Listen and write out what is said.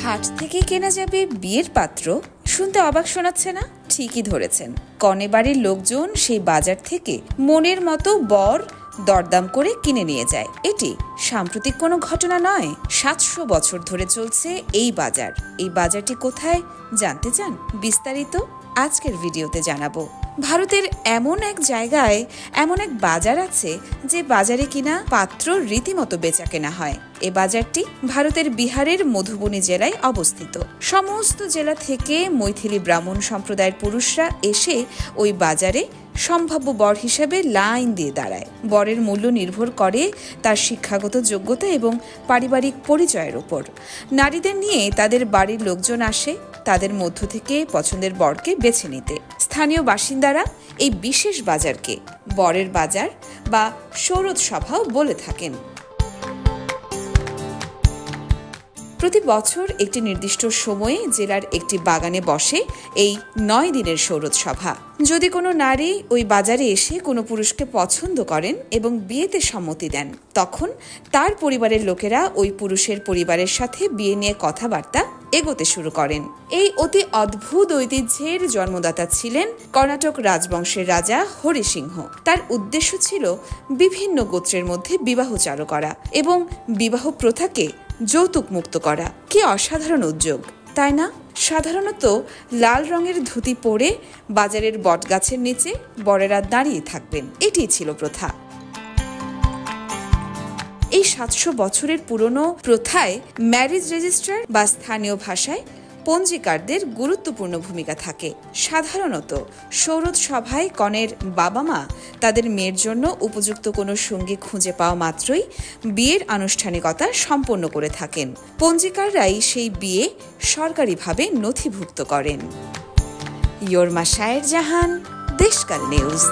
হাট থেকে কেনা যাবে বিয়ের পাত্র? শুনতে অবাক শোনাচ্ছে না? ঠিকই ধরেছেন। কনে বাড়ির লোকজন সেই বাজার থেকে মনের মতো বর দরদাম করে কিনে নিয়ে যায়। এটি সাম্প্রতিক কোনো ঘটনা নয়, 700 বছর ধরে চলছে এই বাজার। এই বাজারটি কোথায় জানতে চান? বিস্তারিত আজকের ভিডিওতে জানাবো। ভারতের এমন এক জায়গায় এমন এক বাজার আছে যে বাজারে কিনা পাত্র রীতিমতো বেচা কেনা হয়। এ বাজারটি ভারতের বিহারের মধুবনী জেলায় অবস্থিত। সমস্ত জেলা থেকে মৈথিলি ব্রাহ্মণ সম্প্রদায়ের পুরুষরা এসে ওই বাজারে সম্ভাব্য বর হিসেবে লাইন দিয়ে দাঁড়ায়। বরের মূল্য নির্ভর করে তার শিক্ষাগত যোগ্যতা এবং পারিবারিক পরিচয়ের উপর। নারীদের নিয়ে তাদের বাড়ির লোকজন আসে তাদের মধ্য থেকে পছন্দের বরকে বেছে নিতে। স্থানীয় বাসিন্দারা এই বিশেষ বাজারকে বরের বাজার বা সৌরদ সভাও বলে থাকেন। প্রতি বছর একটি নির্দিষ্ট সময়ে জেলার একটি বাগানে বসে এই 9 দিনের সৌরদ সভা। যদি কোনো নারী ওই বাজারে এসে কোনো পুরুষকে পছন্দ করেন এবং বিয়েতে সম্মতি দেন, তখন তার পরিবারের লোকেরা ওই পুরুষের পরিবারের সাথে বিয়ে নিয়ে কথাবার্তা এগোতে শুরু করেন। এই অতি অদ্ভুত ঐতিহ্যের জন্মদাতা ছিলেন কর্ণাটক রাজবংশের রাজা হরি সিংহ। তার উদ্দেশ্য ছিল বিভিন্ন গোত্রের মধ্যে বিবাহ চালু করা এবং বিবাহ প্রথাকে যৌতুক মুক্ত করা। কি অসাধারণ উদ্যোগ, তাই না? সাধারণত লাল রঙের ধুতি পরে বাজারের বটগাছের নিচে বরেরা দাঁড়িয়ে থাকবেন, এটিই ছিল প্রথা। এই 700 বছরের পুরনো প্রথায় ম্যারেজ রেজিস্ট্রার বা স্থানীয় ভাষায় পঞ্জিকারদের গুরুত্বপূর্ণ ভূমিকা থাকে। সাধারণত সৌরদ সভায় কনের বাবা মা তাদের মেয়ের জন্য উপযুক্ত কোনো সঙ্গী খুঁজে পাওয়া মাত্রই বিয়ের আনুষ্ঠানিকতা সম্পন্ন করে থাকেন। পঞ্জিকাররাই সেই বিয়ে সরকারিভাবে নথিভুক্ত করেন। ইয়োরমা শায়ের জাহান, দেশকাল নিউজ।